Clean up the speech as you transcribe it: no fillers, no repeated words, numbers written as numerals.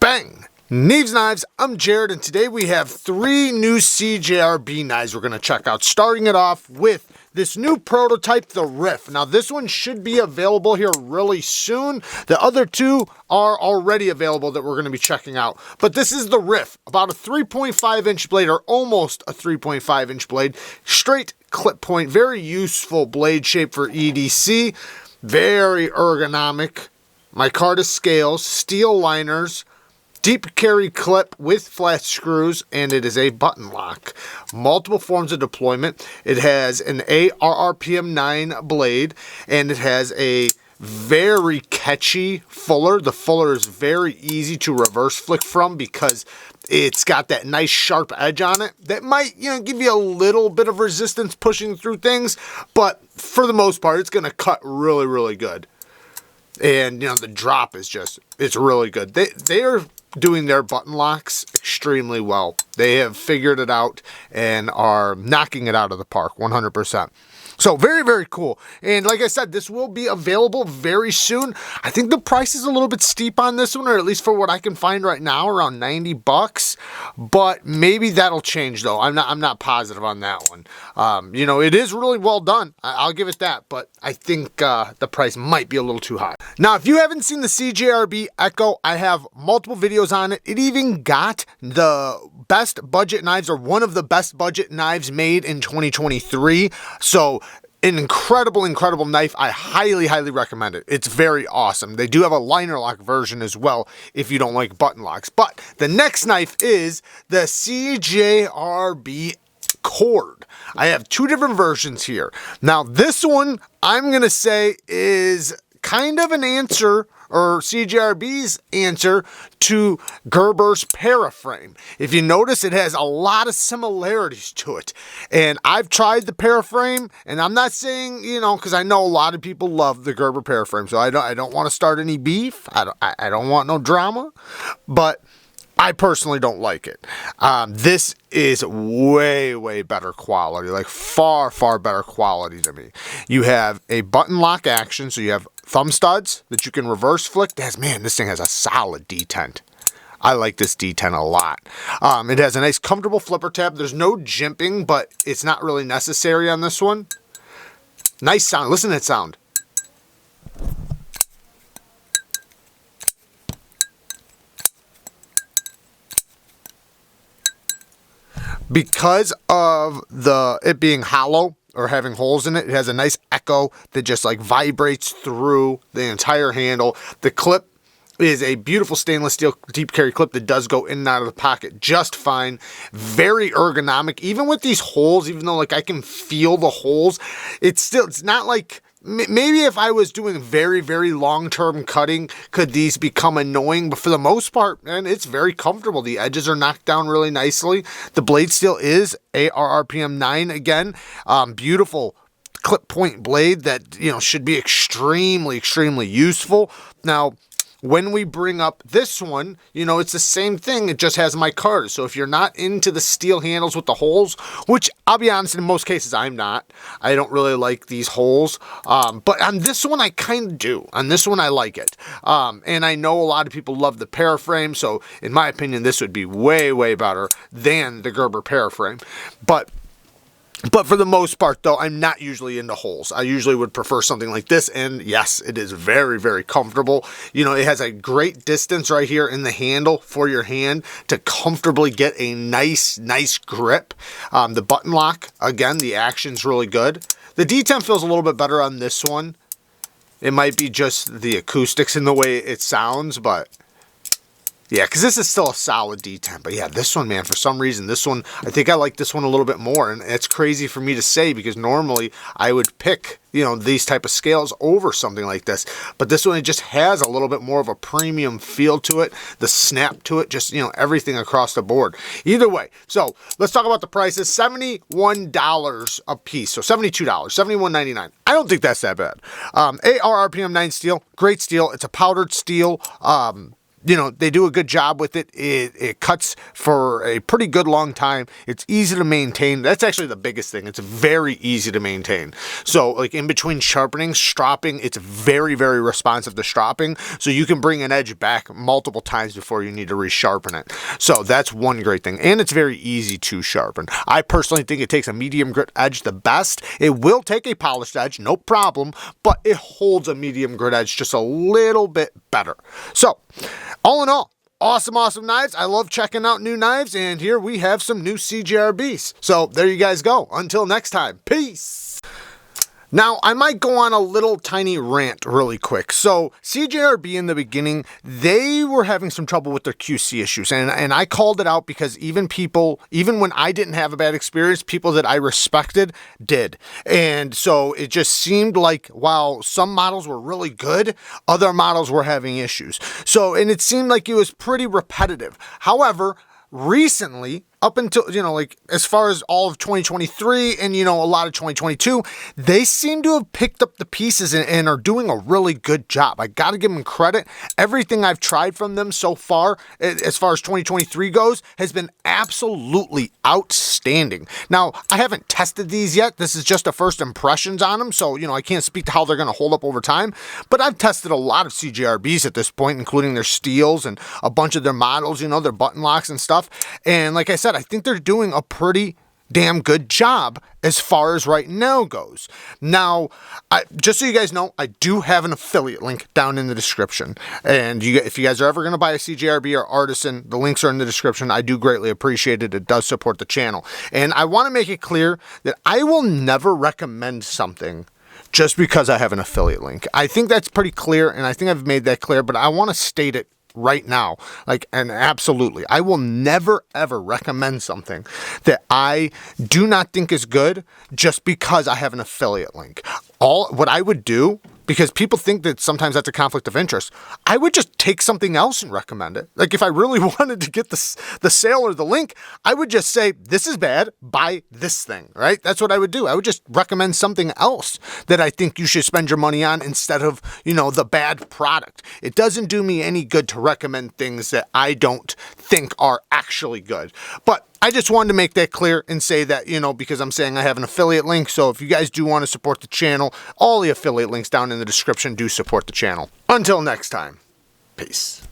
Bang! Neeves Knives, I'm Jared, and today we have 3 new CJRB knives we're going to check out. Starting it off with this new prototype, the Riff. Now this one should be available here really soon. The other 2 are already available that we're going to be checking out. But this is the Riff, about a 3.5 inch blade, or almost a 3.5 inch blade. Straight clip point, very useful blade shape for EDC. Very ergonomic. Micarta scales, steel liners, deep carry clip with flat screws, and it is a button lock. Multiple forms of deployment. It has an ARRPM 9 blade, and it has a very catchy fuller. The fuller is very easy to reverse flick from because it's got that nice sharp edge on it that might, give you a little bit of resistance pushing through things, but for the most part, it's going to cut really, really good. And, the drop is just, it's really good. They are doing their button locks extremely well. They have figured it out and are knocking it out of the park 100%. So very, very cool. And like I said, this will be available very soon. I think the price is a little bit steep on this one, or at least for what I can find right now, around 90 bucks. But maybe that'll change though. I'm not positive on that one. It is really well done. I'll give it that, but I think the price might be a little too high. Now, if you haven't seen the CJRB Ekko, I have multiple videos on it. It even got the best budget knives, or one of the best budget knives made in 2023. So an incredible, incredible knife. I highly, highly recommend it. It's very awesome. They do have a liner lock version as well if you don't like button locks. But the next knife is the CJRB Chord. I have 2 different versions here. Now this one, I'm going to say, is kind of an answer, or CJRB's answer, to Gerber's Paraframe. If you notice, it has a lot of similarities to it. And I've tried the Paraframe, and I'm not saying, because I know a lot of people love the Gerber Paraframe, so I don't want to start any beef. I don't want no drama, but I personally don't like it. This is way, way better quality, like far, far better quality to me. You have a button lock action, so you have thumb studs that you can reverse flick. This thing has a solid detent. I like this detent a lot. It has a nice comfortable flipper tab. There's no jimping, but it's not really necessary on this one. Nice sound. Listen to that sound. Because of it being hollow or having holes in it, it has a nice echo that just like vibrates through the entire handle. The clip is a beautiful stainless steel deep carry clip that does go in and out of the pocket just fine. Very ergonomic, even with these holes. Even though I can feel the holes, it's not like, maybe if I was doing very, very long-term cutting, could these become annoying? But for the most part, man, it's very comfortable. The edges are knocked down really nicely. The blade steel is ARRPM 9 again. Beautiful clip point blade that, should be extremely, extremely useful. Now, when we bring up this one, it's the same thing. It just has micarta. So if you're not into the steel handles with the holes, which I'll be honest, in most cases I'm not. I don't really like these holes. But on this one, I kind of do. On this one, I like it. And I know a lot of people love the Paraframe. So in my opinion, this would be way, way better than the Gerber Paraframe. But for the most part, though, I'm not usually into holes. I usually would prefer something like this, and yes, it is very, very comfortable. It has a great distance right here in the handle for your hand to comfortably get a nice, nice grip. The button lock, again, the action's really good. The detent feels a little bit better on this one. It might be just the acoustics in the way it sounds, but yeah, because this is still a solid detent. But yeah, this one, man, for some reason, this one, I think I like this one a little bit more. And it's crazy for me to say because normally I would pick, these type of scales over something like this. But this one, it just has a little bit more of a premium feel to it. The snap to it, just, everything across the board. Either way, so let's talk about the prices. $71 a piece. So $72, $71.99. I don't think that's that bad. ARRPM 9 steel, great steel. It's a powdered steel. you know, they do a good job with it. It cuts for a pretty good long time. It's easy to maintain. That's actually the biggest thing. It's very easy to maintain. So like in between sharpening, stropping, it's very, very responsive to stropping. So you can bring an edge back multiple times before you need to resharpen it. So that's one great thing. And it's very easy to sharpen. I personally think it takes a medium grit edge the best. It will take a polished edge, no problem, but it holds a medium grit edge just a little bit better. So all in all, awesome knives. I love checking out new knives, and here we have some new CJRBs. So there you guys go. Until next time, peace. Now, I might go on a little tiny rant really quick. So CJRB in the beginning, they were having some trouble with their QC issues. And I called it out because even when I didn't have a bad experience, people that I respected did. And so it just seemed like while some models were really good, other models were having issues. So, and it seemed like it was pretty repetitive. However, recently, up until, you know, like as far as all of 2023 and, you know, a lot of 2022, they seem to have picked up the pieces and are doing a really good job. I got to give them credit. Everything I've tried from them so far, as far as 2023 goes, has been absolutely outstanding. Now, I haven't tested these yet. This is just a first impressions on them. So, you know, I can't speak to how they're going to hold up over time, but I've tested a lot of CJRBs at this point, including their steels and a bunch of their models, you know, their button locks and stuff. And like I said, I think they're doing a pretty damn good job as far as right now goes. Now, just so you guys know, I do have an affiliate link down in the description. And if you guys are ever going to buy a CJRB or Artisan, the links are in the description. I do greatly appreciate it. It does support the channel. And I want to make it clear that I will never recommend something just because I have an affiliate link. I think that's pretty clear, and I think I've made that clear, but I want to state it right now, and absolutely, I will never ever recommend something that I do not think is good just because I have an affiliate link. What I would do, because people think that sometimes that's a conflict of interest, I would just take something else and recommend it. Like if I really wanted to get the sale or the link, I would just say, this is bad, buy this thing, right? That's what I would do. I would just recommend something else that I think you should spend your money on instead of, you know, the bad product. It doesn't do me any good to recommend things that I don't think are actually good. But I just wanted to make that clear and say that, you know, because I'm saying I have an affiliate link. So if you guys do want to support the channel, all the affiliate links down in the description do support the channel. Until next time, peace.